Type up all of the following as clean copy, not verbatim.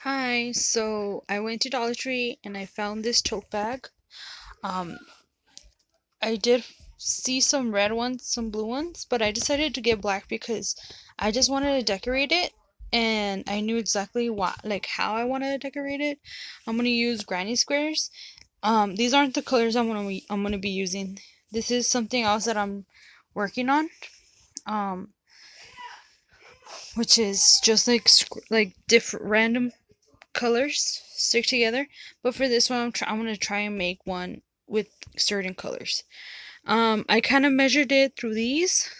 Hi, so I went to Dollar Tree and I found this tote bag. Um, I did see some red ones, some blue ones, but I decided to get black because I just wanted to decorate it and I knew exactly what, like how I wanted to decorate it. I'm gonna use granny squares. These aren't the colors I'm gonna be using. This is something else that I'm working on. Um, which is just like different random colors stick together. But for this one, I'm gonna try and make one with certain colors. I kind of measured it through these.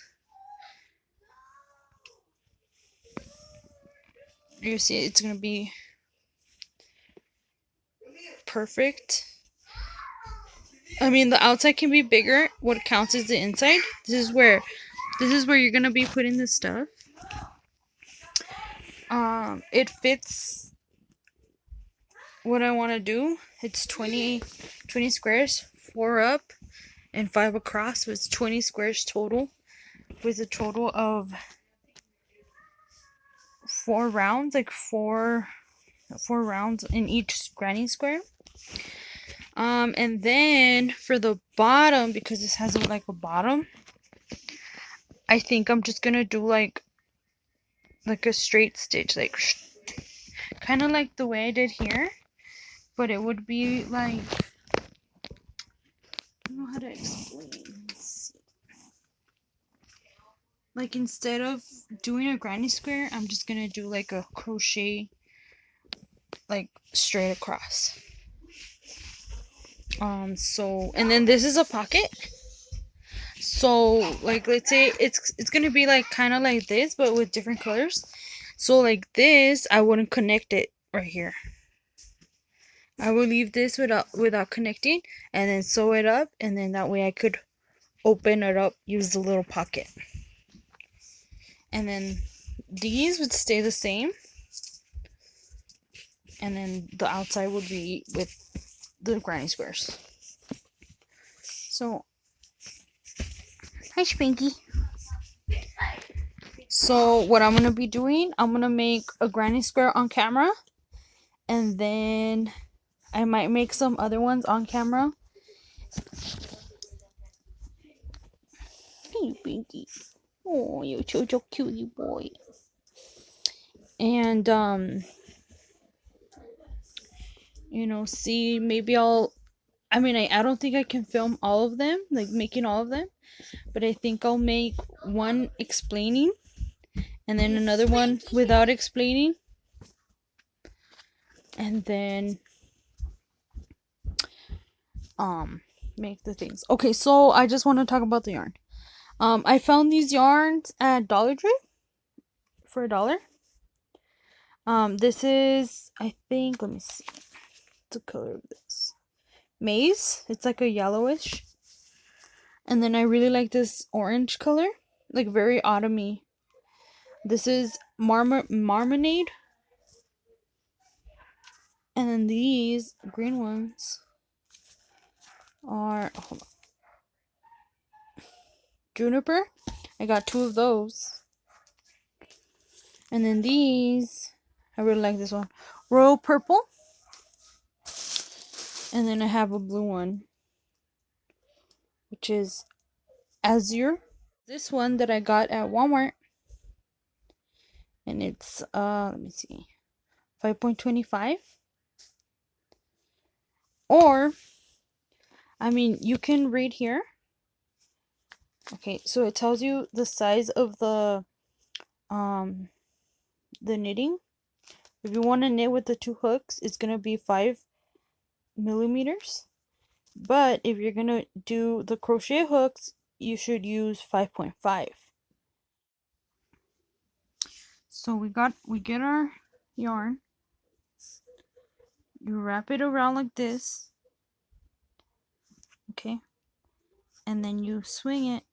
You see, it's gonna be perfect. I mean, the outside can be bigger. What counts is the inside. This is where you're gonna be putting the stuff. It fits what I want to do. It's 20 squares, 4 up and 5 across. So it's 20 squares total, with a total of 4 rounds, like four rounds in each granny square. And then for the bottom, because this has like a bottom, I think I'm just gonna do like a straight stitch, like kind of like the way I did here, but it would be like, I don't know how to explain. Like instead of doing a granny square, I'm just gonna do like a crochet, like straight across. So, and then this is a pocket. So, like, let's say it's gonna be like kind of like this, but with different colors. So, like this, I wouldn't connect it right here. I would leave this without connecting, and then sew it up, and then that way I could open it up, use the little pocket, and then these would stay the same, and then the outside would be with the granny squares. So, hi, Spinky. So what I'm gonna be doing, I'm gonna make a granny square on camera, and then I might make some other ones on camera. Hey, Pinky. Oh, you're such a cutie boy. And see, maybe I mean, I don't think I can film all of them, like making all of them, but I think I'll make one explaining, and then another one without explaining, and then make the things. Okay, so I just want to talk about the yarn. I found these yarns at Dollar Tree for $1. This is, I think, let me see, the color of this. Maize. It's like a yellowish. And then I really like this orange color, like very autumny. This is marmalade. And then these green ones are, hold on, juniper. I got 2 of those. And then these, I really like this one, royal purple. And then I have a blue one, which is azure. This one that I got at Walmart, and it's let me see, 5.25. Or, I mean, you can read here. Okay, so it tells you the size of the knitting. If you want to knit with the 2 hooks, it's gonna be 5 millimeters. But if you're gonna do the crochet hooks, you should use 5.5. So we get our yarn. You wrap it around like this, okay, and then you swing it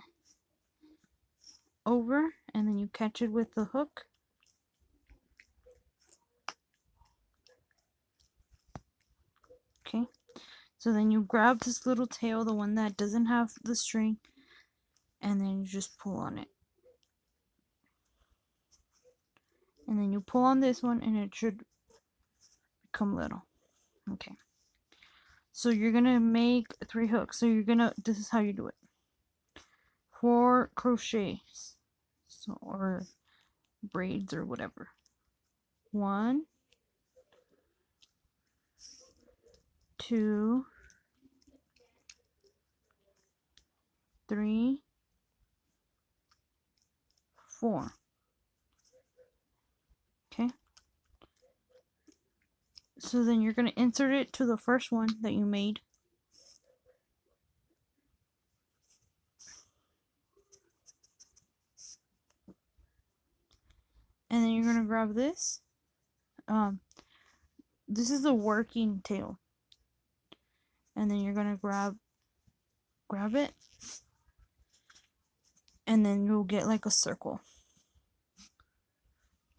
over, and then you catch it with the hook. Okay, so then you grab this little tail, the one that doesn't have the string, and then you just pull on it. And then you pull on this one, and it should come little. Okay. So you're gonna make 3 hooks. So this is how you do it. 4 crochets. So, or braids or whatever. 1, 2, 3, 4. Okay. So then you're going to insert it to the first one that you made. And then you're going to grab this. This is the working tail. And then you're going to grab it. And then you'll get like a circle.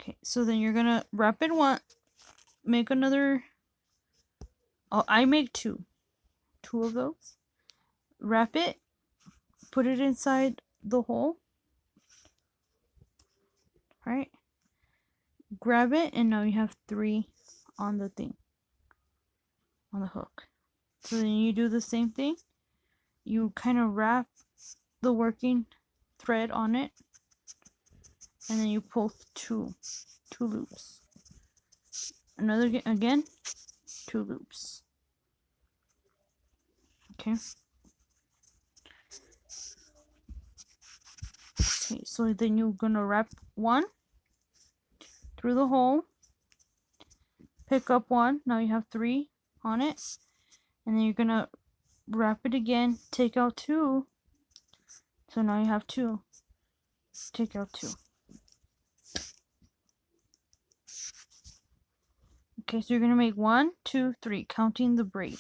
Okay, so then you're going to wrap it one. Make another. Oh, I make 2. 2 of those. Wrap it. Put it inside the hole. Alright. Grab it, and now you have 3 on the thing. On the hook. So then you do the same thing. You kind of wrap the working thread on it. And then you pull 2 loops. Another again, 2 loops. Okay. Okay, so then you're gonna wrap 1 through the hole. Pick up 1. Now you have 3 on it. And then you're gonna wrap it again. Take out 2. So now you have 2. Take out 2. Okay, so you're gonna make 1, 2, 3, counting the braid.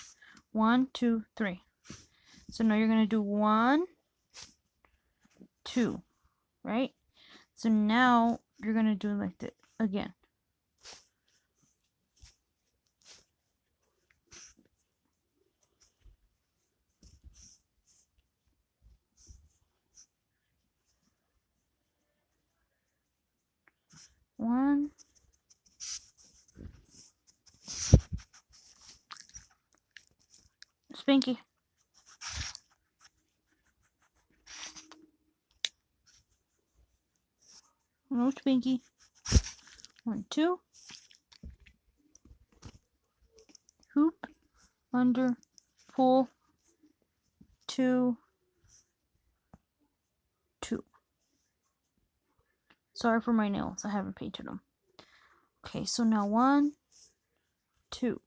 1, 2, 3. So now you're gonna do 1, 2, right? So now you're gonna do like that again. One. Spanky. No Spanky. 1, 2. Hoop. Under. Pull. 2. 2. Sorry for my nails. I haven't painted them. Okay, so now 1, 2.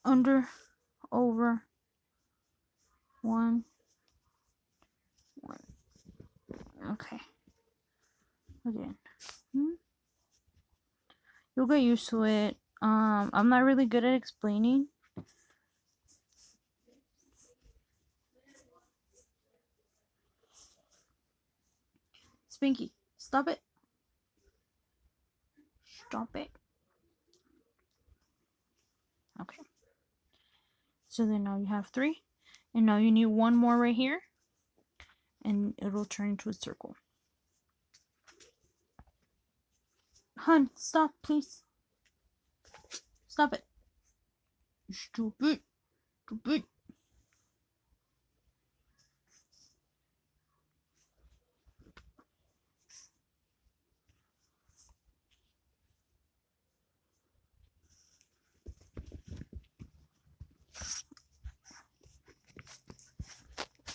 Under. Over. 1. 1. Okay. Again. You'll get used to it. I'm not really good at explaining. Spinky, stop it. Stop it. Okay. So then now you have 3. And now you need 1 more right here. And it'll turn into a circle. Hun, stop, please. Stop it. Stupid. Stupid.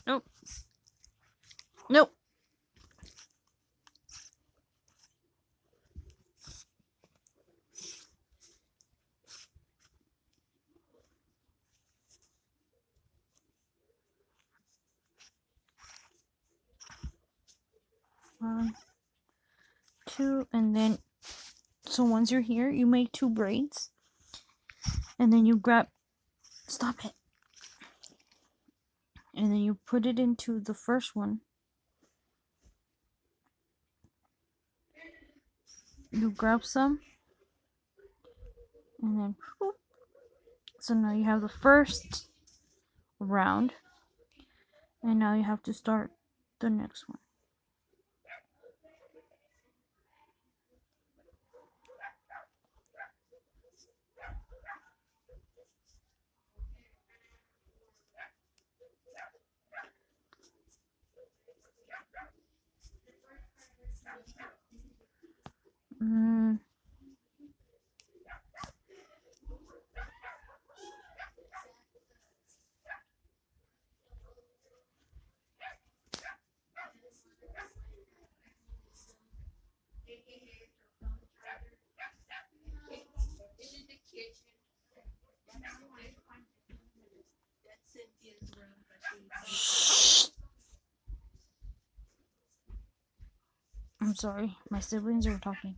Nope. Nope. One, 2, and then, so once you're here, you make 2 braids, and then you grab, stop it, and then you put it into the first one. You grab some, and then, whoop. So now you have the first round, and now you have to start the next one. Mm, I'm sorry, my siblings are talking.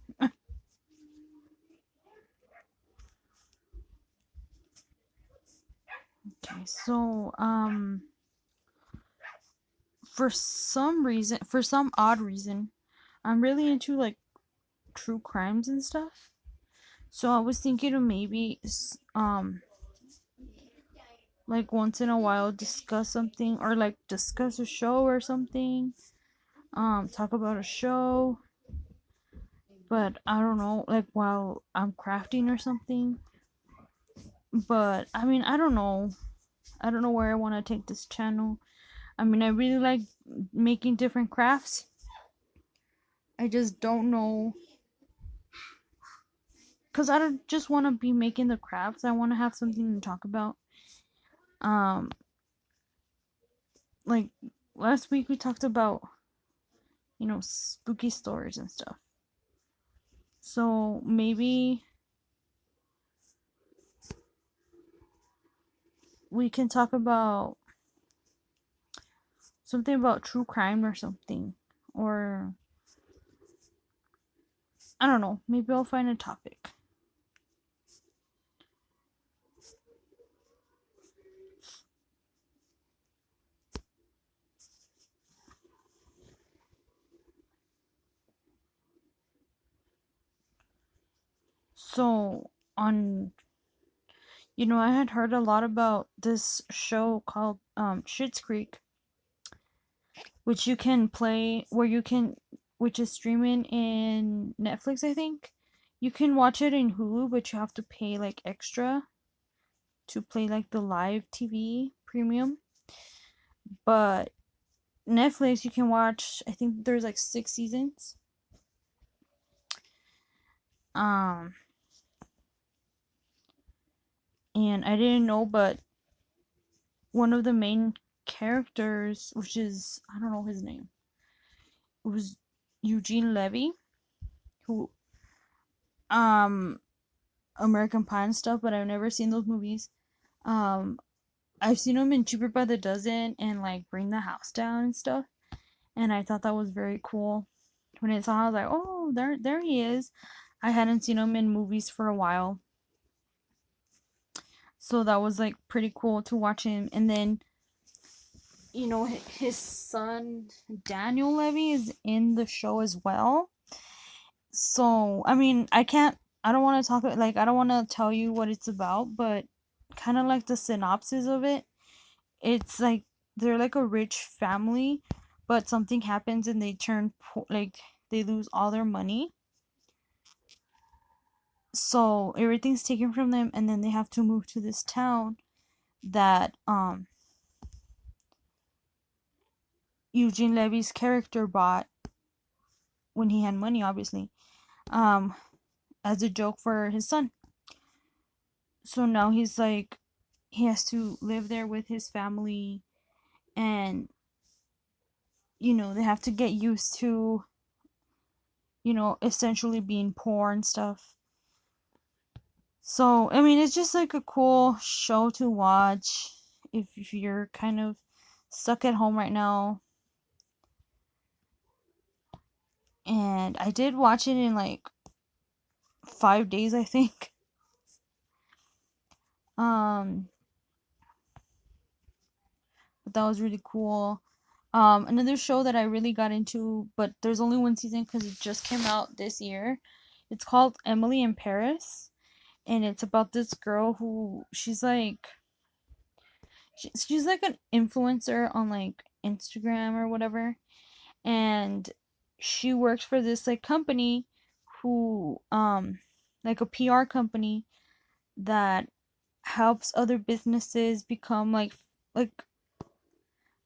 Okay, so for some odd reason, I'm really into like true crimes and stuff. So I was thinking of maybe like once in a while discuss something, or like discuss a show or something. Talk about a show, but I don't know, like while I'm crafting or something. But I mean, I don't know. I don't know where I want to take this channel. I mean, I really like making different crafts. I just don't know, cuz I don't just want to be making the crafts. I want to have something to talk about. Um like last week we talked about, spooky stories and stuff. So maybe we can talk about something about true crime or something. Or I don't know, maybe I'll find a topic. So on I had heard a lot about this show called Schitt's Creek, which you can play where you can which is streaming in Netflix, I think. You can watch it in Hulu, but you have to pay like extra to play like the live TV premium. But Netflix, you can watch, I think there's like 6 seasons. Um and I didn't know, but one of the main characters, which is, I don't know his name, it was Eugene Levy, who um American Pie and stuff, but I've never seen those movies. Um I've seen him in Cheaper by the Dozen and like Bring the House Down and stuff, and I thought that was very cool. When I saw, I was like, oh, there he is. I hadn't seen him in movies for a while, so that was like pretty cool to watch him. And then his son Daniel Levy is in the show as well. So I mean, I don't want to talk, like I don't want to tell you what it's about, but kind of like the synopsis of it. It's like they're like a rich family, but something happens and they turn like they lose all their money. So everything's taken from them, and then they have to move to this town that Eugene Levy's character bought when he had money, obviously, um as a joke for his son. So now he's like, he has to live there with his family, and they have to get used to essentially being poor and stuff. So I mean, it's just like a cool show to watch if you're kind of stuck at home right now. And I did watch it in like 5 days, I think. um but that was really cool. Another show that I really got into, but there's only one season because it just came out this year. It's called Emily in Paris, and it's about this girl who she's like an influencer on like Instagram or whatever, and she works for this like company who like a PR company that helps other businesses become like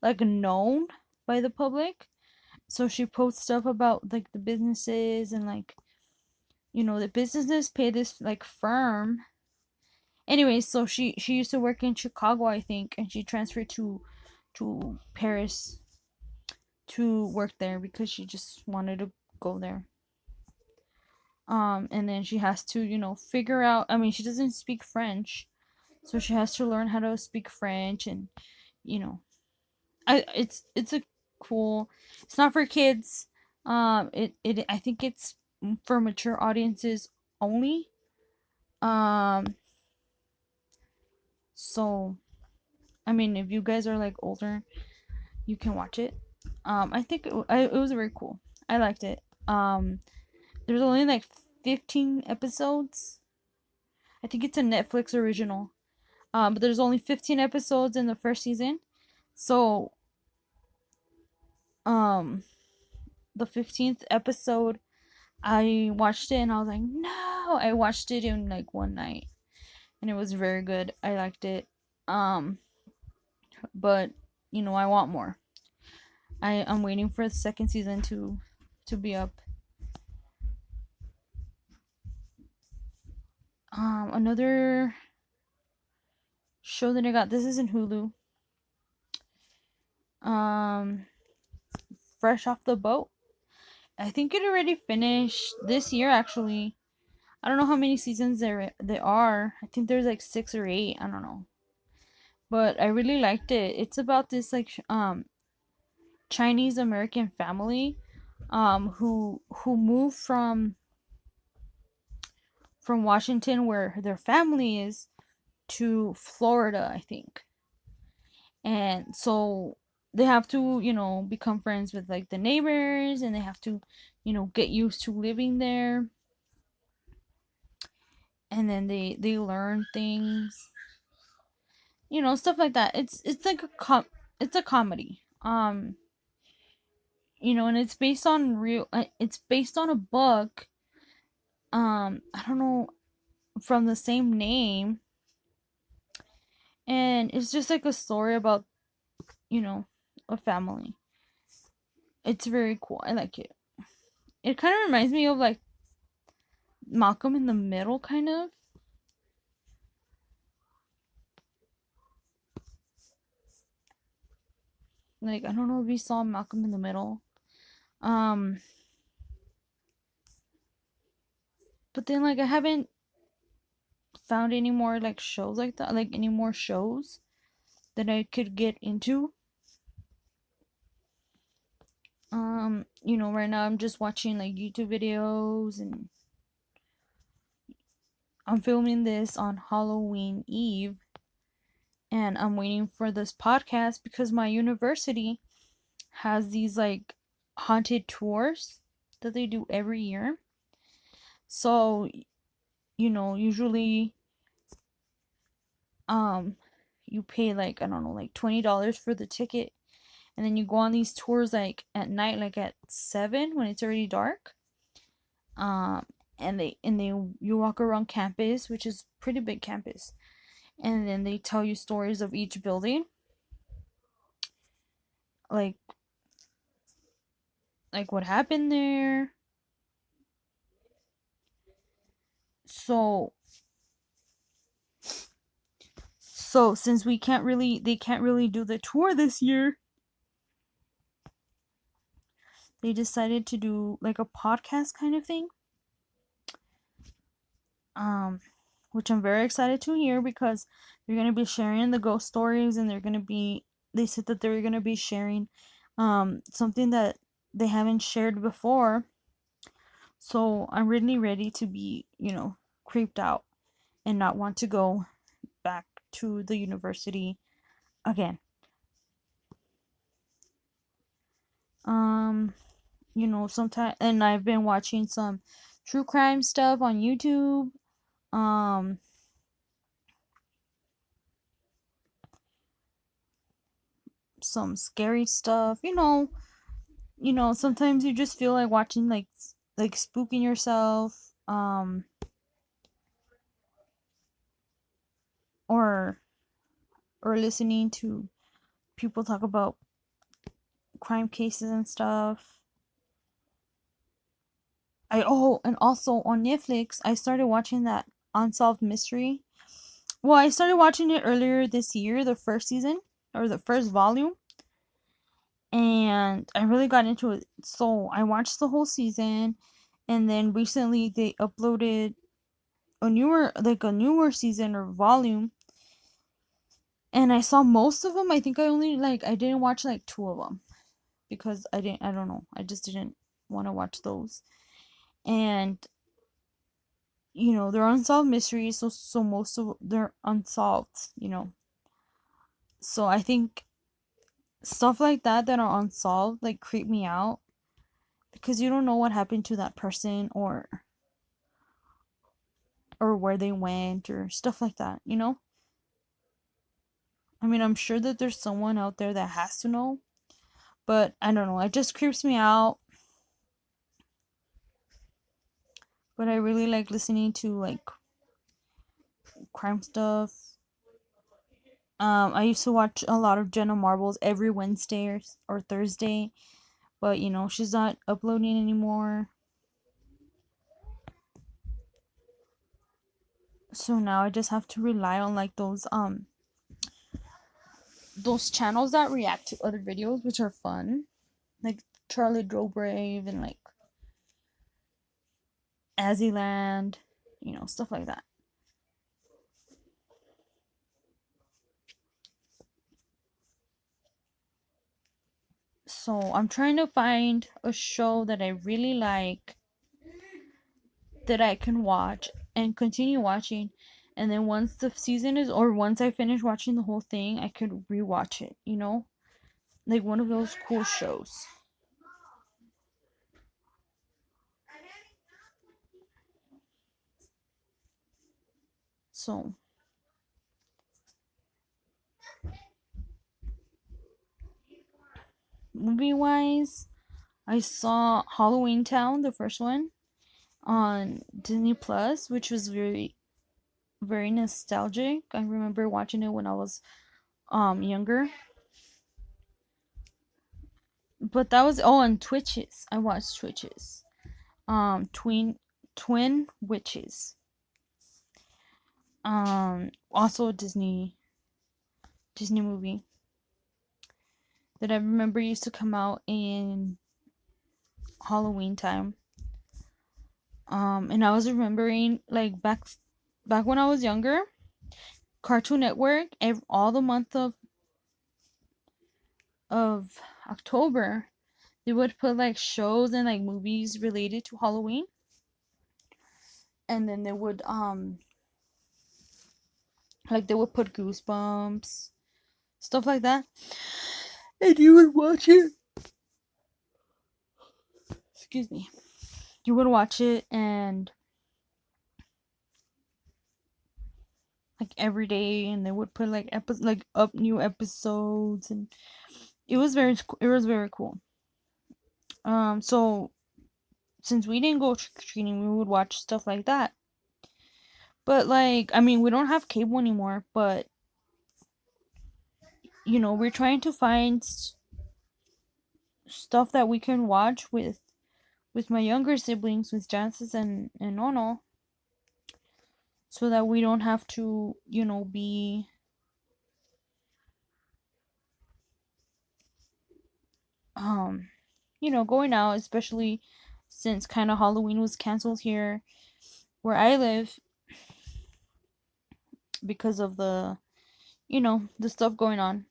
like known by the public. So she posts stuff about like the businesses and like, the businesses pay this like firm. Anyway, so she used to work in Chicago, I think, and she transferred to Paris to work there because she just wanted to go there. And then she has to, figure out, I mean, she doesn't speak French, so she has to learn how to speak French. And you know it's a cool, it's not for kids. It I think it's for mature audiences only. um so I mean, if you guys are like older, you can watch it. I think it was very cool. I liked it. There's only like 15 episodes. I think it's a Netflix original. But there's only 15 episodes in the first season. So, um, the 15th episode, I watched it and I was like, no! I watched it in like one night and it was very good. I liked it. Um, but I want more. I'm waiting for the second season to be up. Another show that I got. This is in Hulu. Um, Fresh Off the Boat. I think it already finished this year. Actually, I don't know how many seasons there are. I think there's like 6 or 8. I don't know, but I really liked it. It's about this like Chinese American family who moved from Washington, where their family is, to Florida, I think. And so they have to, become friends with like the neighbors, and they have to, get used to living there. And then they learn things, stuff like that. It's like it's a comedy. And it's based on it's based on a book. I don't know, from the same name, and it's just like a story about, you know, a family. It's very cool. I like it. It kind of reminds me of like Malcolm in the Middle, kind of. Like, I don't know if you saw Malcolm in the Middle. Um, but then like I haven't found any more like shows like that, like any more shows that I could get into. Right now I'm just watching like YouTube videos, and I'm filming this on Halloween Eve, and I'm waiting for this podcast because my university has these like haunted tours that they do every year. So, usually um you pay like, I don't know, like $20 for the ticket, and then you go on these tours like at night, like at 7 when it's already dark. Um and they you walk around campus, which is pretty big campus, and then they tell you stories of each building, like what happened there. So since they can't really do the tour this year, they decided to do like a podcast kind of thing. Um which I'm very excited to hear, because they're going to be sharing the ghost stories, and they said that they're going to be sharing something that they haven't shared before. So I'm really ready to be, creeped out and not want to go back to the university again. Um, sometimes, and I've been watching some true crime stuff on YouTube. Um, some scary stuff. Sometimes you just feel like watching like spooking yourself. Or listening to people talk about crime cases and stuff. and also on Netflix, I started watching that Unsolved Mystery. Well, I started watching it earlier this year, the first season or the first volume, and I really got into it. So I watched the whole season, and then recently they uploaded a newer season or volume, and I saw most of them. I think I didn't watch like two of them because I don't know, I just didn't want to watch those. And they're unsolved mysteries, so most of they're unsolved. So I think stuff like that are unsolved like creep me out because you don't know what happened to that person or where they went or stuff like that. I mean, I'm sure that there's someone out there that has to know, but I don't know, it just creeps me out. But I really like listening to like crime stuff. I used to watch a lot of Jenna Marbles every Wednesday or Thursday, but she's not uploading anymore. So now I just have to rely on like those channels that react to other videos, which are fun, like Charlie Joe Brave and like Azzyland, stuff like that. So I'm trying to find a show that I really like that I can watch and continue watching, and then once the season is or once I finish watching the whole thing, I could rewatch it. Like one of those cool shows. So movie wise, I saw Halloween Town, the first one, on Disney Plus, which was very very nostalgic. I remember watching it when I was younger. But that was on Twitches. I watched Twitches. Twin Witches. Also a Disney movie that I remember used to come out in Halloween time. And I was remembering like back when I was younger, Cartoon Network all the month of October, they would put like shows and like movies related to Halloween, and then they would put Goosebumps, stuff like that, and you would watch it. Excuse me. You would watch it and like every day, and they would put like up new episodes, and it was very cool. So since we didn't go trick or treating, we would watch stuff like that. But like, I mean, we don't have cable anymore, but we're trying to find stuff that we can watch with my younger siblings, with Jancis and Nono, so that we don't have to, be um, going out, especially since kind of Halloween was canceled here where I live because of the stuff going on.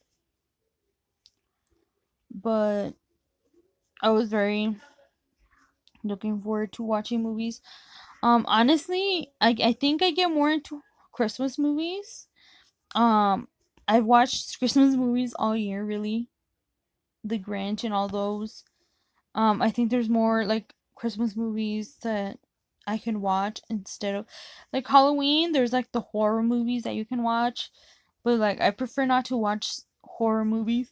But I was very looking forward to watching movies. Honestly, I think I get more into Christmas movies. Um, I've watched Christmas movies all year, really. The Grinch and all those. I think there's more like Christmas movies that I can watch instead of like Halloween. There's like the horror movies that you can watch, but like I prefer not to watch horror movies.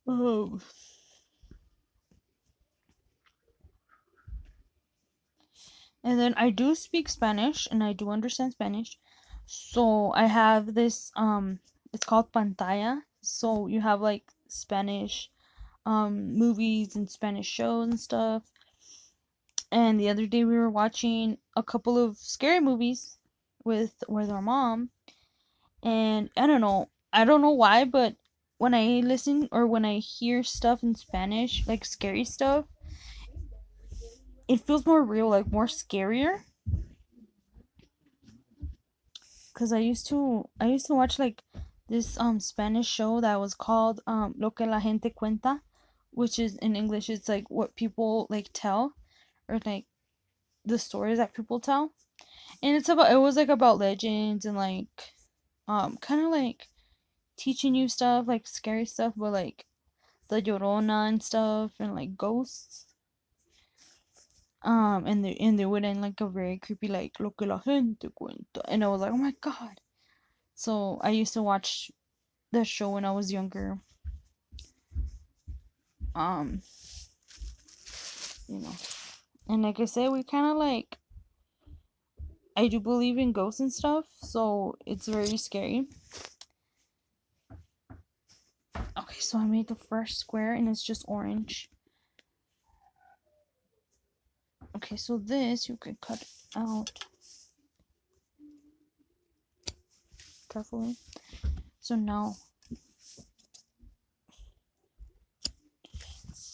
Oh. And then I do speak Spanish and I do understand Spanish. So I have this it's called pantalla. So you have like Spanish movies and Spanish shows and stuff. And the other day we were watching a couple of scary movies with our mom, and I don't know why, but when I listen or when I hear stuff in Spanish, like scary stuff, it feels more real, like more scarier. Cause I used to watch like this Spanish show that was called Lo que la gente cuenta, which is in English it's like what people like tell, or like the stories that people tell. And it was like about legends and like kind of like teaching you stuff, like scary stuff, but like the Llorona and stuff and like ghosts. And they would end like a very creepy like lo que la gente cuenta, and I was like, oh my god. So I used to watch that show when I was younger. Um, you know, and like I said, we kind of like I do believe in ghosts and stuff, so it's very scary. Okay, so I made the first square and it's just orange. Okay, so this you can cut out carefully. So now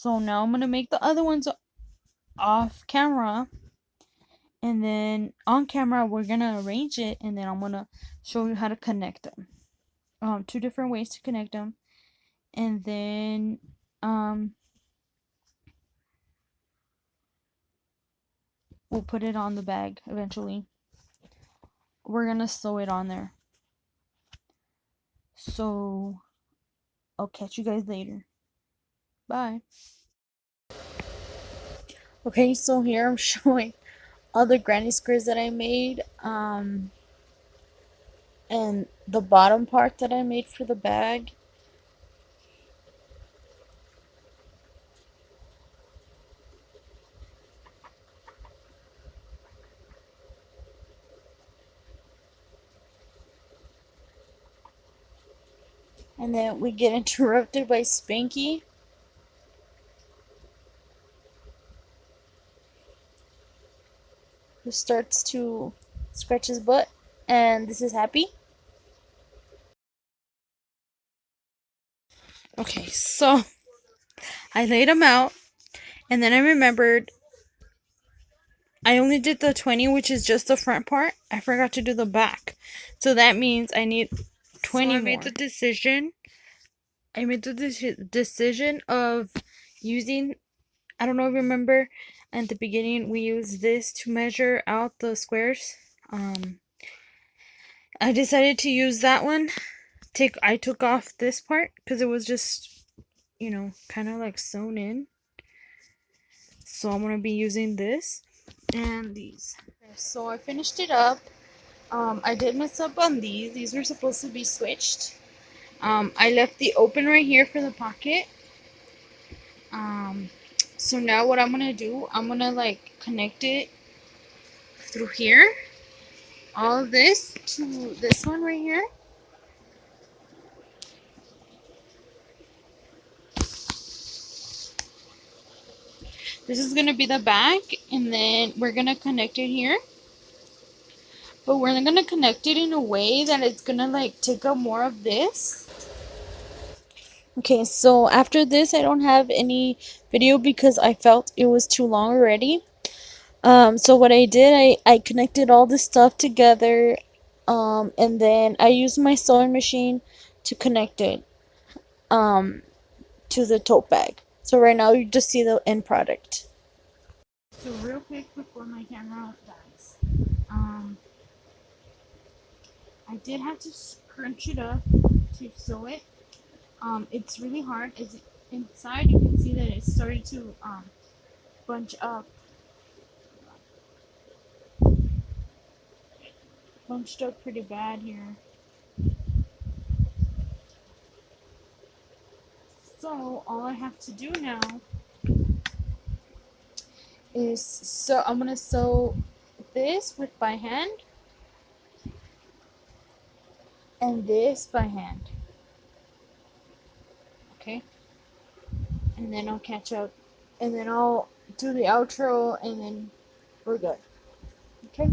I'm gonna make the other ones off camera, and then on camera we're gonna arrange it, and then I'm gonna show you how to connect them. Two different ways to connect them, and then we'll put it on the bag eventually. We're gonna sew it on there. So I'll catch you guys later. Bye. Okay, so here I'm showing all the granny squares that I made, and the bottom part that I made for the bag. And then we get interrupted by Spanky, who starts to scratch his butt, and this is Happy. Okay, so I laid them out, and then I remembered I only did the 20, which is just the front part. I forgot to do the back. So that means I need 20 more. I made the decision. Decision of using, I don't know if you remember, at the beginning we used this to measure out the squares. I decided to use that one. I took off this part because it was just, kind of like sewn in. So I'm gonna be using this and these. So I finished it up. I did mess up on these. These were supposed to be switched. I left the open right here for the pocket. So now what I'm gonna do, I'm gonna like connect it through here. All of this to this one right here. This is gonna be the back, and then we're gonna connect it here. But we're gonna connect it in a way that it's gonna like take up more of this. Okay, so after this I don't have any video because I felt it was too long already. So what I did, I connected all this stuff together, and then I used my sewing machine to connect it to the tote bag. So right now you just see the end product. So real quick before my camera dies, I did have to scrunch it up to sew it. It's really hard. Inside you can see that it started to bunch up. Bunched up pretty bad here. So all I have to do now is I'm gonna sew this by hand and this by hand. Okay. and then I'll catch up, and then I'll do the outro, and then we're good. Okay?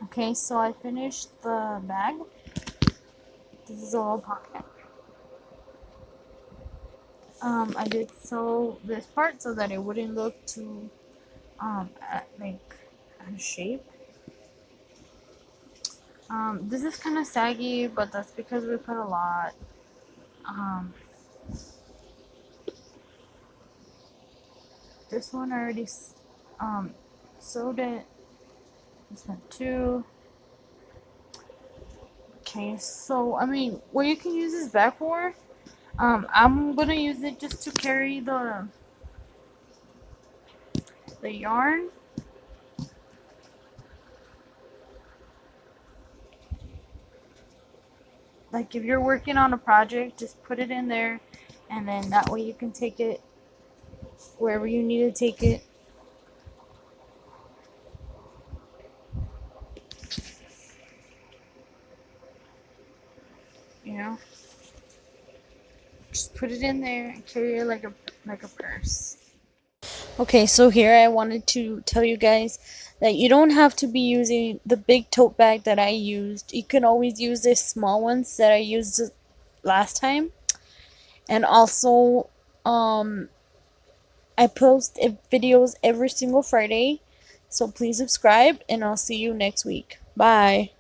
Okay, so I finished the bag. This is a little pocket. I did sew this part so that it wouldn't look too like out of shape. This is kind of saggy, but that's because we put a lot. This one I already sewed it. This one too. Okay, so I mean, what you can use this bag for, I'm gonna use it just to carry the yarn. Like if you're working on a project, just put it in there, and then that way you can take it wherever you need to take it. You know, just put it in there and carry it like a purse. Okay, so here I wanted to tell you guys that you don't have to be using the big tote bag that I used. You can always use the small ones that I used last time. And also, I post videos every single Friday. So please subscribe, and I'll see you next week. Bye.